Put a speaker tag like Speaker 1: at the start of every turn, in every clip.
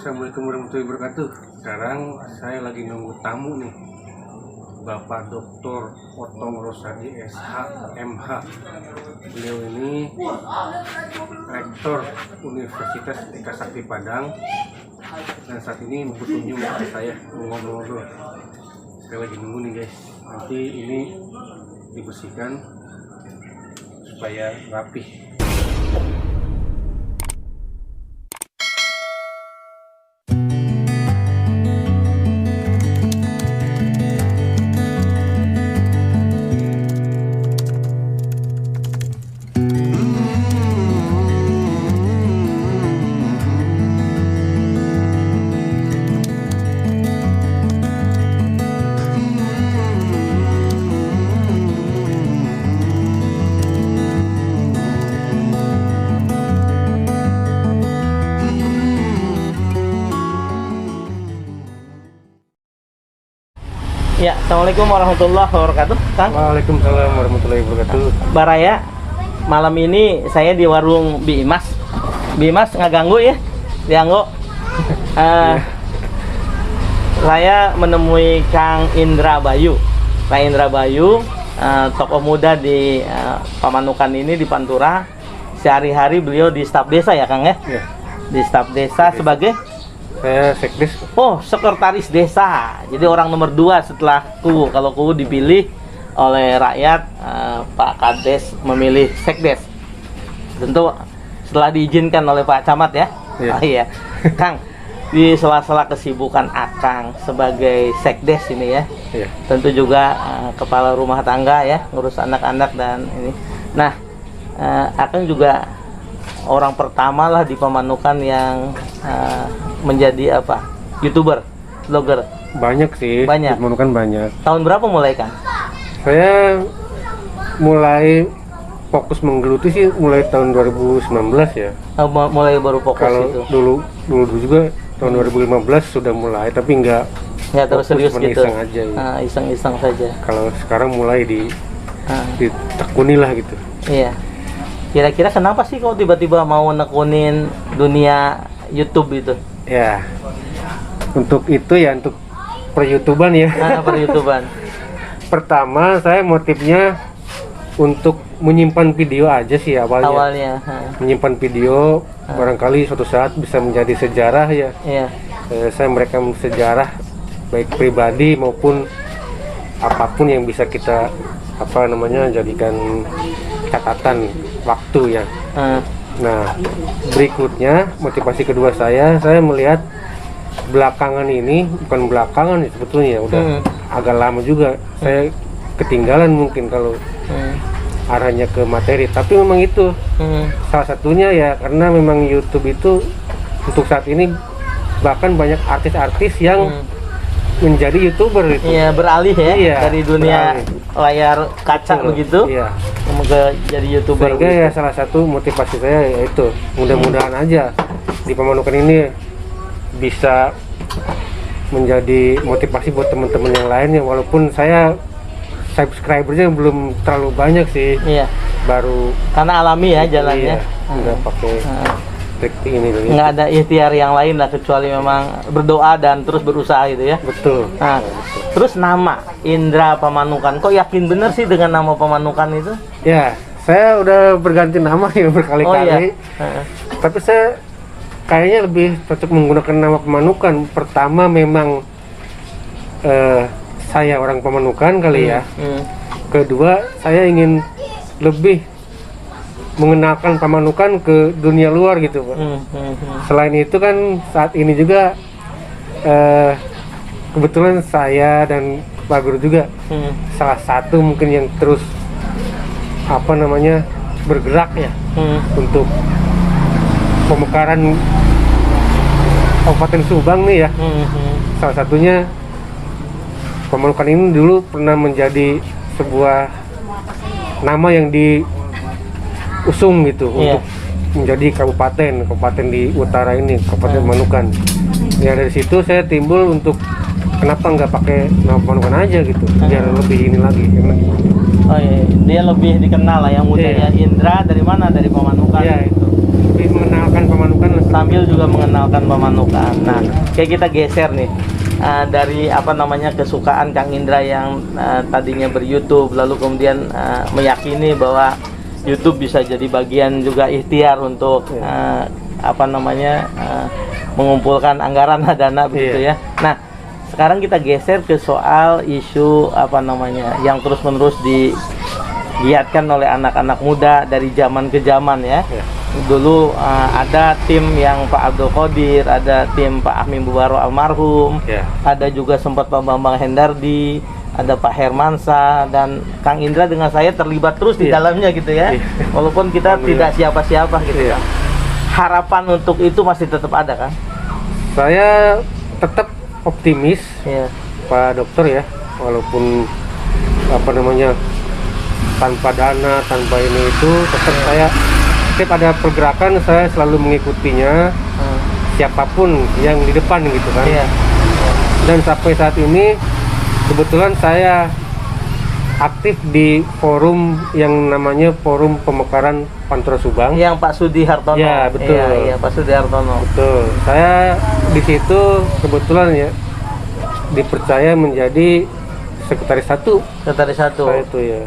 Speaker 1: Assalamualaikum warahmatullahi wabarakatuh. Sekarang saya lagi nunggu tamu nih, Bapak Dr. Otong Rosadi SH MH. Beliau ini rektor Universitas Eka Sakti Padang dan saat ini mau berkunjung ke saya, mau ngobrol-ngobrol. Saya lagi nunggu nih guys, nanti ini dibersihkan supaya rapih.
Speaker 2: Ya, assalamualaikum warahmatullahi wabarakatuh, Kang.
Speaker 1: Waalaikumsalam warahmatullahi wabarakatuh.
Speaker 2: Baraya, malam ini saya di warung Bimas. Bimas nggak ganggu ya? Dianggo. Saya menemui Kang Indra Bayu. Kang Indra Bayu, tokoh muda di Pamanukan ini di Pantura. Sehari-hari beliau di staf desa ya, Kang ya?
Speaker 1: Ya.
Speaker 2: Di staf desa sebagai
Speaker 1: Saya sekdes.
Speaker 2: oh, sekretaris desa. Jadi orang nomor 2 setelah Kuwu. Kalau Kuwu dipilih oleh rakyat, Pak Kades memilih sekdes. Tentu setelah diizinkan oleh Pak Camat ya.
Speaker 1: Iya.
Speaker 2: Oh, iya. Kang, di sela-sela kesibukan Akang sebagai sekdes ini ya.
Speaker 1: Iya.
Speaker 2: Tentu juga kepala rumah tangga ya, ngurus anak-anak dan ini. Nah, Akang juga orang pertama lah di Pamanukan yang menjadi apa? YouTuber, vlogger.
Speaker 1: Banyak sih.
Speaker 2: Banyak.
Speaker 1: Pemanukan banyak.
Speaker 2: Tahun berapa mulai, Kang?
Speaker 1: Saya mulai fokus menggeluti sih mulai tahun 2019 ya.
Speaker 2: Mulai baru fokus
Speaker 1: Kalau
Speaker 2: itu.
Speaker 1: dulu juga tahun 2015 sudah mulai, tapi nggak
Speaker 2: Ya terus
Speaker 1: fokus,
Speaker 2: serius
Speaker 1: cuma
Speaker 2: gitu.
Speaker 1: iseng aja ya.
Speaker 2: Iseng-iseng saja.
Speaker 1: Kalau sekarang mulai
Speaker 2: Ah,
Speaker 1: ditekuni lah gitu.
Speaker 2: iya. Kira-kira kenapa sih kau tiba-tiba mau nekunin dunia YouTube itu?
Speaker 1: Ya, untuk itu ya, untuk per-YouTuban ya.
Speaker 2: Per-YouTuban.
Speaker 1: Pertama saya motifnya untuk menyimpan video aja sih awalnya.
Speaker 2: Awalnya.
Speaker 1: Menyimpan video, barangkali suatu saat bisa menjadi sejarah ya.
Speaker 2: Iya.
Speaker 1: Saya merekam sejarah baik pribadi maupun apapun yang bisa kita jadikan catatan waktu ya. Nah, berikutnya motivasi kedua saya melihat belakangan ini, bukan belakangan sebetulnya udah agak lama juga saya ketinggalan mungkin kalau arahnya ke materi, tapi memang itu salah satunya ya, karena memang YouTube itu untuk saat ini bahkan banyak artis-artis yang menjadi YouTuber itu.
Speaker 2: Iya, beralih ya,
Speaker 1: Iya,
Speaker 2: dari dunia layar kaca begitu
Speaker 1: Iya.
Speaker 2: ke jadi YouTuber.
Speaker 1: Sehingga ya salah satu motivasi saya yaitu mudah-mudahan aja di Pamanukan ini bisa menjadi motivasi buat teman-teman yang lain ya, walaupun saya subscribernya belum terlalu banyak sih.
Speaker 2: Iya.
Speaker 1: Baru
Speaker 2: Karena alami ya jalannya.
Speaker 1: iya, nggak pakai trik ini dulu.
Speaker 2: Nggak ada ikhtiar yang lain lah kecuali memang berdoa dan terus berusaha gitu ya.
Speaker 1: Betul.
Speaker 2: Nah, terus nama Indra Pamanukan, kok yakin bener sih dengan nama Pamanukan itu?
Speaker 1: Ya, saya udah berganti nama ya berkali-kali.
Speaker 2: Oh, iya.
Speaker 1: Tapi saya kayaknya lebih cocok menggunakan nama Pamanukan. Pertama memang saya orang Pamanukan kali ya. Kedua, saya ingin lebih mengenalkan Pamanukan ke dunia luar gitu, Pak. Selain itu kan saat ini juga kebetulan saya dan Pak Guru juga salah satu mungkin yang terus bergerak ya untuk pemekaran Kabupaten Subang nih ya. Salah satunya Pamanukan ini dulu pernah menjadi sebuah nama yang diusung gitu untuk menjadi kabupaten di utara ini, Kabupaten Pamanukan. Ya dari situ saya timbul untuk kenapa nggak pakai nama Pamanukan aja gitu, biar lebih ini lagi.
Speaker 2: Oh iya, dia lebih dikenal lah yang mudanya. Indra dari mana? Dari Pamanukan.
Speaker 1: Iya, itu lebih mengenalkan Pamanukan
Speaker 2: sambil juga mengenalkan pemanukan. Nah, kayak kita geser nih dari apa namanya kesukaan Kang Indra yang tadinya ber-YouTube, lalu kemudian meyakini bahwa YouTube bisa jadi bagian juga ikhtiar untuk apa namanya mengumpulkan anggaran dana begitu ya. Nah, sekarang kita geser ke soal isu apa namanya yang terus-menerus digiatkan oleh anak-anak muda dari zaman ke zaman ya. Dulu ada tim yang Pak Abdul Qadir, ada tim Pak Ahmim Bubaro almarhum, ada juga sempat Pak Bambang Hendardi, ada Pak Hermansa, dan Kang Indra dengan saya terlibat terus di dalamnya gitu ya. Walaupun kita tidak siapa-siapa gitu ya. Harapan untuk itu masih tetap ada kan?
Speaker 1: Saya tetap optimis, Pak Dokter ya, walaupun apa namanya tanpa dana, tanpa ini itu tetap saya setiap ada pergerakan saya selalu mengikutinya, siapapun yang di depan gitu kan. Dan sampai saat ini kebetulan saya aktif di forum yang namanya Forum Pemekaran Pantura Subang.
Speaker 2: Yang Pak Sudi Hartono.
Speaker 1: Ya betul.
Speaker 2: Iya Pak Sudi Hartono.
Speaker 1: Betul. Saya di situ kebetulan ya dipercaya menjadi sekretaris satu.
Speaker 2: Sekretaris satu.
Speaker 1: Saya itu ya.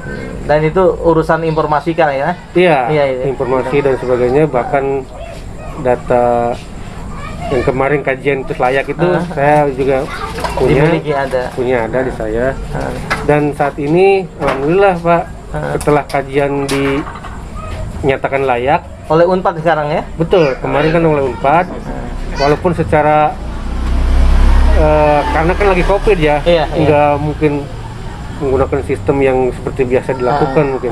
Speaker 2: Dan itu urusan informasi kan ya?
Speaker 1: Iya. Informasi dan sebagainya, bahkan data yang kemarin kajian terus layak itu saya juga punya ada di saya. Dan saat ini alhamdulillah Pak, setelah kajian dinyatakan layak
Speaker 2: oleh Unpad sekarang ya?
Speaker 1: Betul, kemarin kan oleh Unpad. Walaupun secara karena kan lagi COVID ya, nggak mungkin menggunakan sistem yang seperti biasa dilakukan mungkin.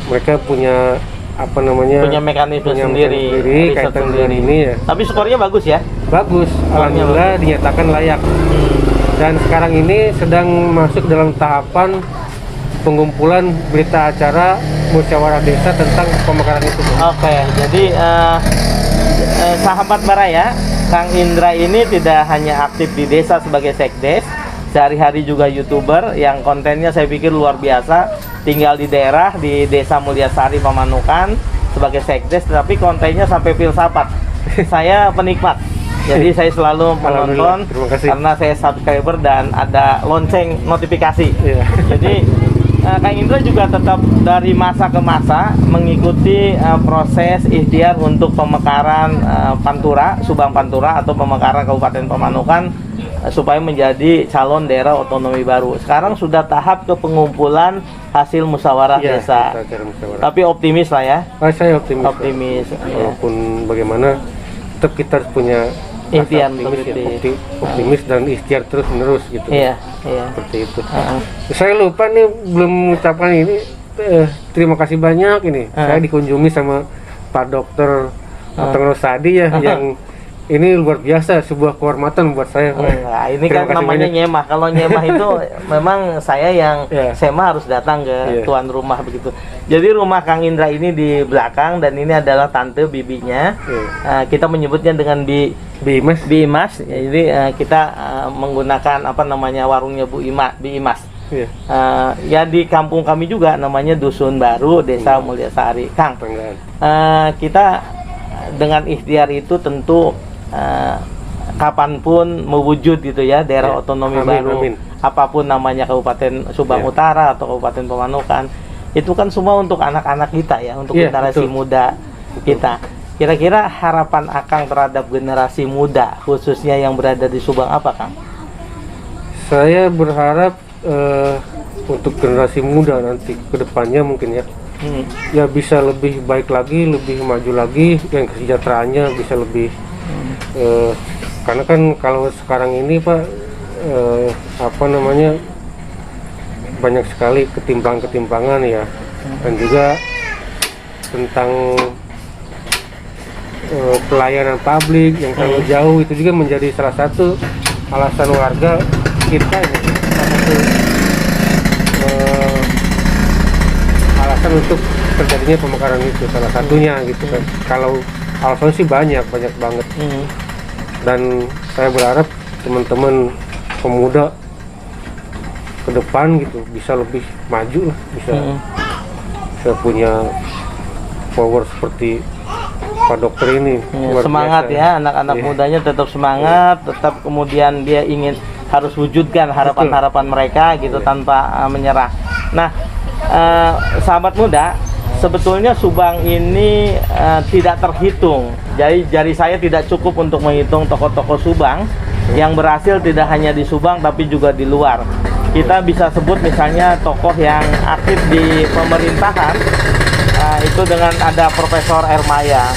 Speaker 1: Mereka punya apa namanya?
Speaker 2: Punya mekanisme sendiri
Speaker 1: kaitan dengan ini ya.
Speaker 2: Tapi skornya bagus ya?
Speaker 1: Bagus, alhamdulillah dinyatakan layak. Dan sekarang ini sedang masuk dalam tahapan pengumpulan berita acara musyawarah desa tentang pemekaran itu.
Speaker 2: Oke, jadi sahabat Baraya, Kang Indra ini tidak hanya aktif di desa sebagai sekdes, sehari-hari juga YouTuber yang kontennya saya pikir luar biasa, tinggal di daerah di Desa Mulyasari Pamanukan sebagai sekdes, tapi kontennya sampai filsafat. Saya penikmat, jadi saya selalu menonton karena saya subscriber dan ada lonceng notifikasi. Jadi Kang Indra juga tetap dari masa ke masa mengikuti proses ikhtiar untuk pemekaran Pantura, Subang Pantura atau pemekaran Kabupaten Pamanukan supaya menjadi calon daerah otonomi baru. Sekarang sudah tahap ke pengumpulan hasil musyawarah desa. Tapi optimis lah ya.
Speaker 1: Saya optimis. Walaupun bagaimana tetap kita harus punya
Speaker 2: ikhtiar
Speaker 1: optimis dan ikhtiar terus menerus gitu. Seperti itu. Saya lupa nih belum mengucapkan ini. Terima kasih banyak ini. Saya dikunjungi sama Pak Dokter Rosadi ya, yang ini luar biasa, sebuah kehormatan buat saya.
Speaker 2: Nah, ini kan namanya nyemah. Kalau nyemah itu memang saya yang sema harus datang ke tuan rumah begitu. Jadi rumah Kang Indra ini di belakang dan ini adalah tante bibinya. Kita menyebutnya dengan Bi Imas. Jadi kita menggunakan apa namanya warungnya Bi Imas. Ya di kampung kami juga namanya Dusun Baru, Desa Mulyasari. Kang, kita dengan ikhtiar itu tentu kapanpun mewujud gitu ya daerah otonomi baru, apapun namanya Kabupaten Subang Utara atau Kabupaten Pamanukan, itu kan semua untuk anak-anak kita ya, untuk generasi muda kita. Kira-kira harapan Akang terhadap generasi muda khususnya yang berada di Subang apa, Kang?
Speaker 1: Saya berharap untuk generasi muda nanti kedepannya mungkin ya bisa lebih baik lagi, lebih maju lagi, yang kesejahteraannya bisa lebih karena kan kalau sekarang ini Pak apa namanya banyak sekali ketimpangan ya, dan juga tentang pelayanan publik yang terlalu jauh itu juga menjadi salah satu alasan warga kita ini, alasan untuk terjadinya pemekaran itu salah satunya gitu kan. Kalau alasan sih banyak banget. Dan saya berharap teman-teman pemuda ke depan gitu bisa lebih maju lah, bisa punya power seperti Pak Dokter ini. Luar
Speaker 2: Semangat
Speaker 1: biasa.
Speaker 2: ya, anak-anak
Speaker 1: Iya.
Speaker 2: mudanya tetap semangat, tetap kemudian dia ingin harus wujudkan harapan-harapan mereka gitu tanpa menyerah. Nah, sahabat muda, sebetulnya Subang ini tidak terhitung. Jadi jari saya tidak cukup untuk menghitung tokoh-tokoh Subang yang berhasil tidak hanya di Subang tapi juga di luar. Kita bisa sebut misalnya tokoh yang aktif di pemerintahan, itu dengan ada Profesor Ermaya,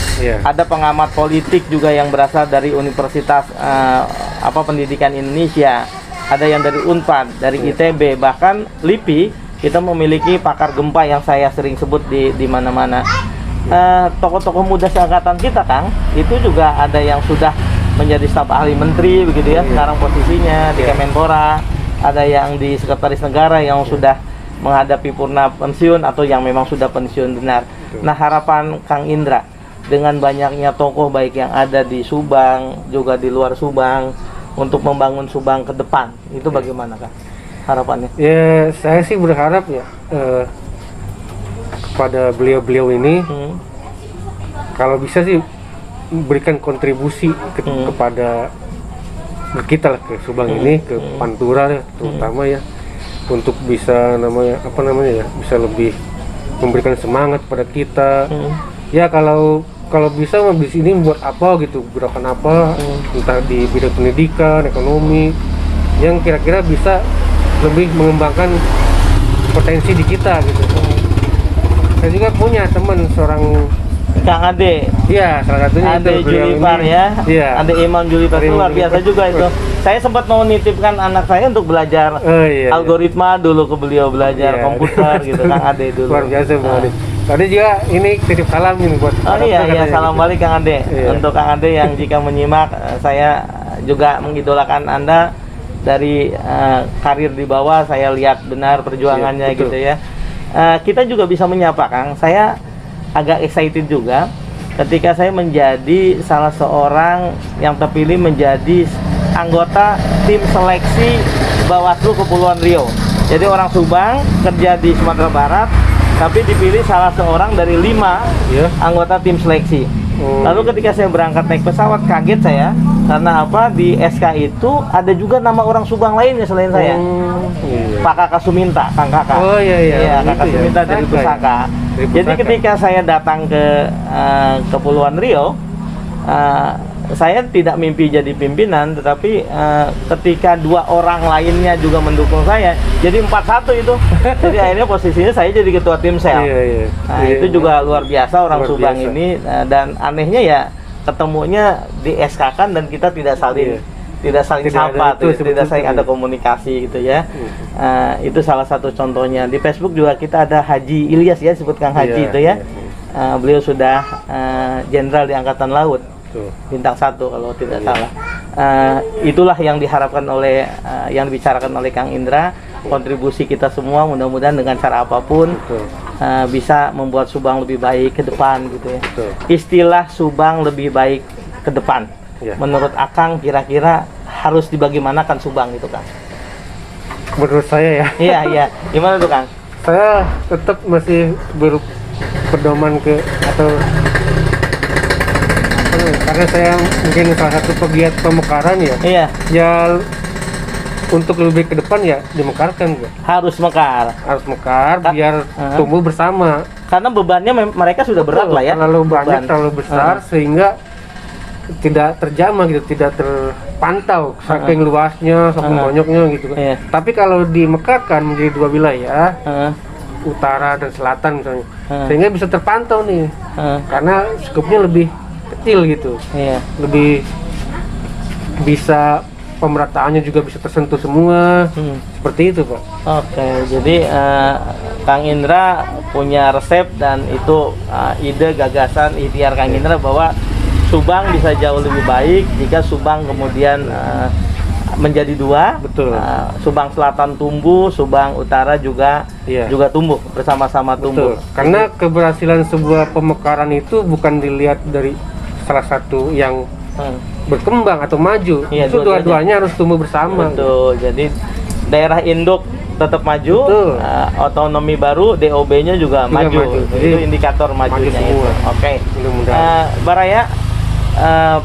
Speaker 2: ada pengamat politik juga yang berasal dari Universitas Pendidikan Indonesia, ada yang dari Unpad, dari ITB, bahkan LIPI. Kita memiliki pakar gempa yang saya sering sebut di mana-mana. Tokoh-tokoh muda seangkatan kita, Kang, itu juga ada yang sudah menjadi staf ahli menteri begitu ya, sekarang posisinya di Kemenpora, ada yang di Sekretaris Negara yang sudah menghadapi purna pensiun atau yang memang sudah pensiun benar. Nah, harapan Kang Indra dengan banyaknya tokoh baik yang ada di Subang juga di luar Subang untuk membangun Subang ke depan, itu bagaimana, Kang, harapannya?
Speaker 1: Ya, saya sih berharap ya kepada beliau-beliau ini kalau bisa sih berikan kontribusi kepada kita lah, ke Subang ini, ke Pantura ya, terutama ya, untuk bisa bisa lebih memberikan semangat pada kita. Ya kalau bisa habis ini buat apa gitu, gerakan apa, entah di bidang pendidikan, ekonomi, yang kira-kira bisa lebih mengembangkan potensi di kita gitu. Saya juga punya teman seorang
Speaker 2: Kang Ade.
Speaker 1: Iya, salah satunya
Speaker 2: Ade
Speaker 1: itu beliau
Speaker 2: Julipar
Speaker 1: ini.
Speaker 2: ya.
Speaker 1: Iya.
Speaker 2: Ade Imam Julipar itu luar biasa juga itu. Saya sempat mau nitipkan anak saya untuk belajar algoritma dulu ke beliau, belajar komputer gitu, Kang Ade dulu.
Speaker 1: Luar biasa Bang Ade. Tadi juga ini titip salam ini buat
Speaker 2: salam balik Kang Ade. Untuk Kang Ade yang jika menyimak, saya juga mengidolakan Anda dari karir di bawah. Saya lihat benar perjuangannya gitu ya. Kita juga bisa menyapa, Kang. Saya agak excited juga ketika saya menjadi salah seorang yang terpilih menjadi anggota tim seleksi Bawaslu Kepulauan Riau. Jadi orang Subang kerja di Sumatera Barat, tapi dipilih salah seorang dari 5 anggota tim seleksi. Lalu ketika saya berangkat naik pesawat, kaget saya karena apa, di SK itu ada juga nama orang Subang lainnya selain saya. Pak Kakak Suminta, Kang Kakak. Iya, Kakak Suminta dari Pusaka. Jadi ketika saya datang ke Kepulauan Riau, saya tidak mimpi jadi pimpinan, tetapi ketika 2 orang lainnya juga mendukung saya, jadi 4-1 itu. Jadi akhirnya posisinya saya jadi ketua tim sel. Nah, itu juga luar biasa orang Subang ini, dan anehnya ya ketemunya di SK-kan dan kita tidak saling sapa, tidak saling ada komunikasi gitu ya. Itu salah satu contohnya. Di Facebook juga kita ada Haji Ilyas ya, sebut Kang Haji itu ya. Beliau sudah jenderal di Angkatan Laut, bintang 1 kalau tidak salah. Itulah yang diharapkan oleh yang dibicarakan oleh Kang Indra. Kontribusi kita semua mudah-mudahan dengan cara apapun bisa membuat Subang lebih baik ke depan gitu ya. Istilah Subang lebih baik ke depan, menurut Akang kira-kira harus dibagaimanakan Subang itu, Kang?
Speaker 1: Menurut saya ya.
Speaker 2: Iya. Gimana tuh, Kang?
Speaker 1: Saya tetap masih berpedoman ke karena saya mungkin salah satu pegiat pemekaran ya. Ya untuk lebih ke depan ya dimekarkan ya.
Speaker 2: Harus mekar
Speaker 1: biar tumbuh bersama.
Speaker 2: Karena bebannya mereka sudah berat lah ya.
Speaker 1: Terlalu banyak, terlalu besar sehingga tidak terjamah gitu, tidak terpantau saking luasnya, saking banyaknya gitu kan. Tapi kalau dimekarkan menjadi 2 wilayah, utara dan selatan misalnya, sehingga bisa terpantau nih, karena skupnya lebih kecil gitu, lebih bisa pemerataannya juga bisa tersentuh semua, seperti itu Pak.
Speaker 2: Oke, jadi Kang Indra punya resep dan itu ide, gagasan, ikhtiar Kang Indra bahwa Subang bisa jauh lebih baik jika Subang kemudian menjadi 2.
Speaker 1: Betul.
Speaker 2: Subang Selatan tumbuh, Subang Utara juga tumbuh, bersama-sama tumbuh.
Speaker 1: Karena keberhasilan sebuah pemekaran itu bukan dilihat dari salah satu yang berkembang atau maju, itu dua-duanya harus tumbuh bersama.
Speaker 2: Betul. Jadi daerah induk tetap maju,
Speaker 1: Betul.
Speaker 2: otonomi baru, DOB-nya juga maju.
Speaker 1: Jadi
Speaker 2: Itu indikator majunya itu.
Speaker 1: semua.
Speaker 2: Oke.
Speaker 1: Mudah-mudahan.
Speaker 2: Baraya,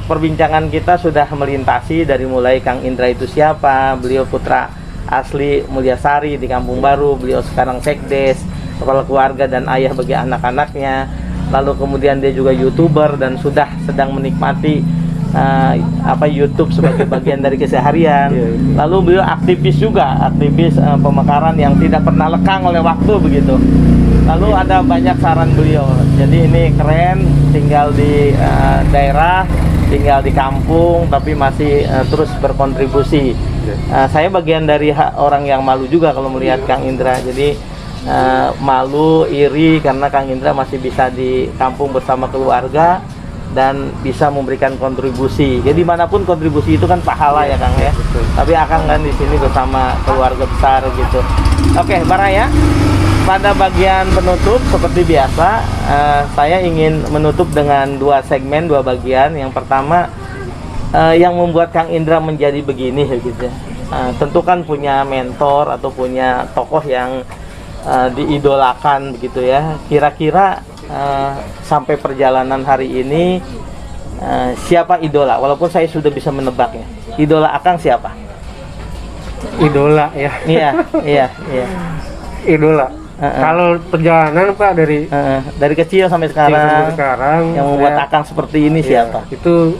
Speaker 2: perbincangan kita sudah melintasi dari mulai Kang Indra itu siapa, beliau putra asli Mulyasari di Kampung Baru, beliau sekarang sekdes, kepala keluarga dan ayah bagi anak-anaknya. Lalu kemudian dia juga YouTuber dan sudah sedang menikmati YouTube sebagai bagian dari keseharian. Lalu beliau aktivis juga, aktivis pemekaran yang tidak pernah lekang oleh waktu begitu. Lalu ada banyak saran beliau. Jadi ini keren, tinggal di daerah, tinggal di kampung, tapi masih terus berkontribusi. Saya bagian dari orang yang malu juga kalau melihat Kang Indra. Jadi malu, iri karena Kang Indra masih bisa di kampung bersama keluarga dan bisa memberikan kontribusi. Jadi dimanapun kontribusi itu kan pahala ya Kang ya. Tapi Akang kan di sini bersama keluarga besar gitu. Oke, Baraya. Pada bagian penutup seperti biasa, saya ingin menutup dengan dua segmen, dua bagian. Yang pertama, yang membuat Kang Indra menjadi begini gitu. Tentu kan punya mentor atau punya tokoh yang diidolakan begitu ya. Kira-kira sampai perjalanan hari ini siapa idola? Walaupun saya sudah bisa menebaknya. Idola Akang siapa?
Speaker 1: Idola ya.
Speaker 2: Iya.
Speaker 1: Idola. Kalau perjalanan Pak
Speaker 2: dari kecil sampai sekarang, yang membuat Akang seperti ini siapa?
Speaker 1: Itu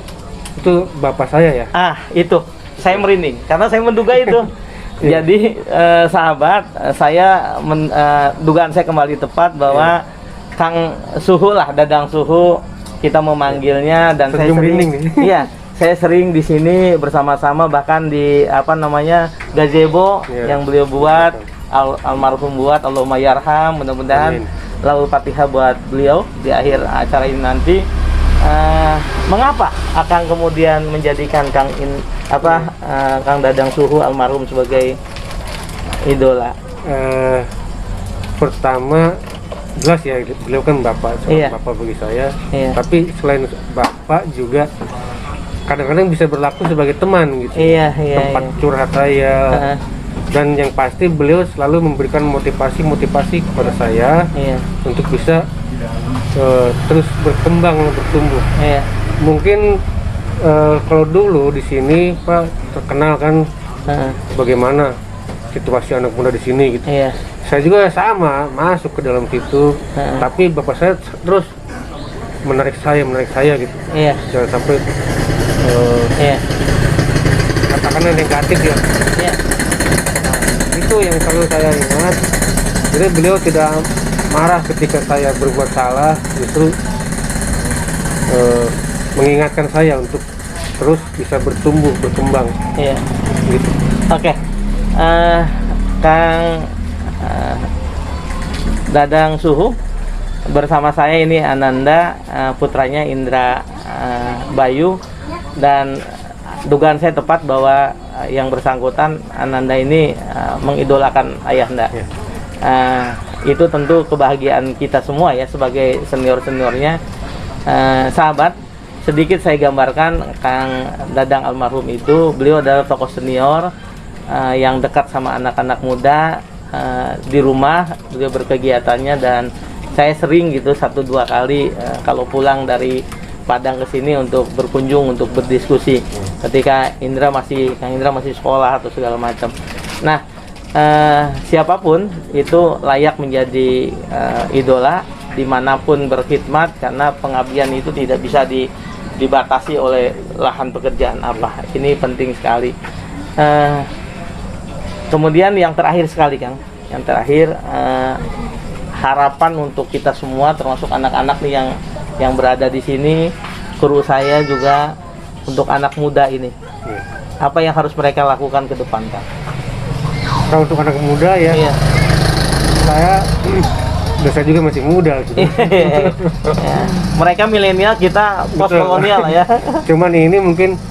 Speaker 1: bapak saya ya.
Speaker 2: Itu saya merinding karena saya menduga itu. Jadi sahabat, saya dugaan saya kembali tepat bahwa Kang Suhu lah, Dadang Suhu kita memanggilnya, dan saya sering, saya sering di sini bersama-sama, bahkan di gazebo yang beliau buat, almarhum buat, Allahumma yarham, mudah-mudahan lalu Fatihah buat beliau di akhir acara ini nanti. Mengapa Akang kemudian menjadikan Kang Dadang Suhu almarhum sebagai idola?
Speaker 1: Pertama jelas ya, beliau kan bapak, bapak bagi saya. Tapi selain bapak juga kadang-kadang bisa berlaku sebagai teman gitu. Tempat curhat saya. Dan yang pasti beliau selalu memberikan motivasi kepada saya untuk bisa terus berkembang, bertumbuh. Mungkin kalau dulu di sini Pak terkenal kan bagaimana situasi anak muda di sini gitu. Saya juga sama masuk ke dalam situ, tapi bapak saya terus menarik saya gitu. Jangan sampai katakanlah negatif ya. Itu yang selalu saya ingat. Jadi beliau tidak marah ketika saya berbuat salah, justru mengingatkan saya untuk terus bisa bertumbuh, berkembang. Gitu.
Speaker 2: Oke. Kang Dadang Suhu bersama saya ini Ananda, putranya Indra Bayu, dan dugaan saya tepat bahwa yang bersangkutan Ananda ini mengidolakan ayahanda. Itu tentu kebahagiaan kita semua ya sebagai senior-seniornya. Sahabat, sedikit saya gambarkan Kang Dadang almarhum itu, beliau adalah tokoh senior yang dekat sama anak-anak muda. Di rumah beliau berkegiatannya, dan saya sering gitu 1-2 kali kalau pulang dari Padang ke sini untuk berkunjung, untuk berdiskusi ketika Kang Indra masih sekolah atau segala macam. Nah, siapapun itu layak menjadi idola dimanapun berkhidmat, karena pengabdian itu tidak bisa dibatasi oleh lahan pekerjaan apa. Ini penting sekali. Kemudian yang terakhir sekali Kang, harapan untuk kita semua, termasuk anak-anak nih yang berada di sini, kru saya juga, untuk anak muda ini, apa yang harus mereka lakukan ke depan Kang?
Speaker 1: Kalau untuk anak muda ya, saya juga masih muda gitu.
Speaker 2: Mereka milenial, kita post kolonial ya.
Speaker 1: Cuman ini mungkin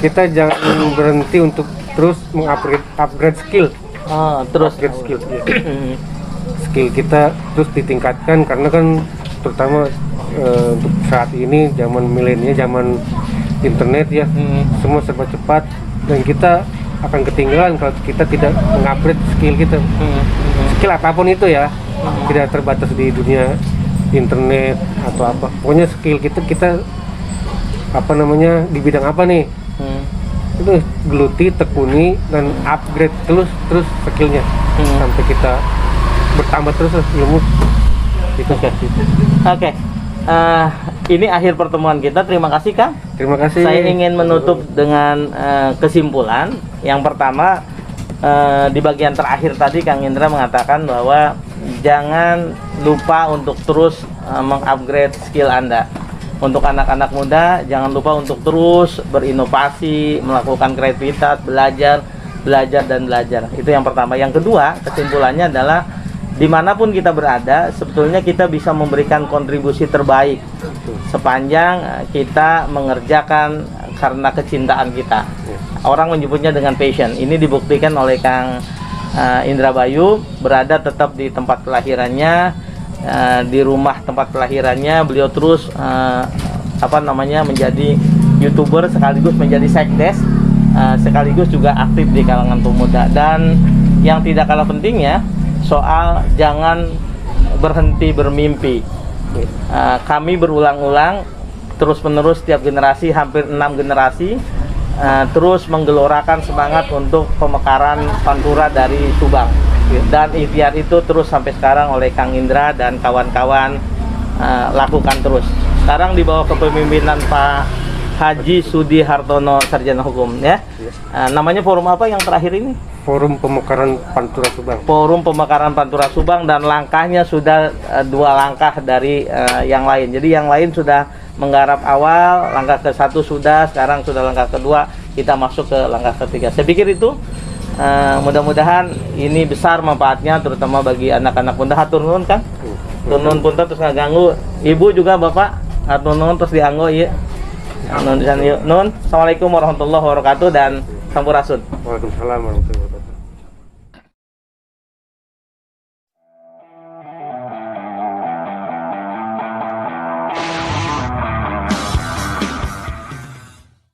Speaker 1: kita jangan berhenti untuk terus upgrade skill. Upgrade skill. Skill kita terus ditingkatkan, karena kan terutama untuk saat ini zaman milenial, zaman internet ya, semua serba cepat, dan kita akan ketinggalan kalau kita tidak mengupgrade skill kita. Skill apapun itu ya, tidak terbatas di dunia internet atau apa. Pokoknya skill kita apa namanya di bidang apa nih? Itu geluti, tekuni, dan upgrade terus skillnya sampai kita bertambah terus ilmu. Itu.
Speaker 2: Oke. Ini akhir pertemuan kita. Terima kasih, Kang.
Speaker 1: Terima kasih.
Speaker 2: Saya ingin menutup dengan kesimpulan. Yang pertama, di bagian terakhir tadi Kang Indra mengatakan bahwa jangan lupa untuk terus mengupgrade skill Anda. Untuk anak-anak muda, jangan lupa untuk terus berinovasi, melakukan kreativitas, belajar, dan belajar. Itu yang pertama. Yang kedua, kesimpulannya adalah dimanapun kita berada, sebetulnya kita bisa memberikan kontribusi terbaik sepanjang kita mengerjakan karena kecintaan kita. Orang menyebutnya dengan passion. Ini dibuktikan oleh Kang Indra Bayu, berada tetap di tempat kelahirannya, di rumah tempat kelahirannya. Beliau terus menjadi YouTuber sekaligus menjadi sekdes, sekaligus juga aktif di kalangan pemuda. Dan yang tidak kalah pentingnya soal jangan berhenti bermimpi. Kami berulang-ulang terus-menerus setiap generasi, hampir 6 generasi, terus menggelorakan semangat untuk pemekaran Pantura dari Subang. Dan ikhtiar itu terus sampai sekarang oleh Kang Indra dan kawan-kawan lakukan terus. Sekarang di bawah kepemimpinan Pak Haji Sudi Hartono, Sarjana Hukum, ya. Namanya forum apa yang terakhir ini?
Speaker 1: Forum Pemekaran Pantura Subang.
Speaker 2: Forum Pemekaran Pantura Subang, dan langkahnya sudah 2 langkah dari yang lain. Jadi yang lain sudah menggarap awal, langkah ke-1 sudah, sekarang sudah langkah kedua, kita masuk ke langkah ketiga. Saya pikir itu mudah-mudahan ini besar manfaatnya, terutama bagi anak-anak muda. Hatur nuhun, Kang. Hatur nuhun punten terus ngaganggu. Ibu juga Bapak, hatur nuhun terus dianggo ieu. Nun. Assalamualaikum warahmatullahi wabarakatuh dan sampurasun.
Speaker 1: Waalaikumsalam warahmatullahi wabarakatuh.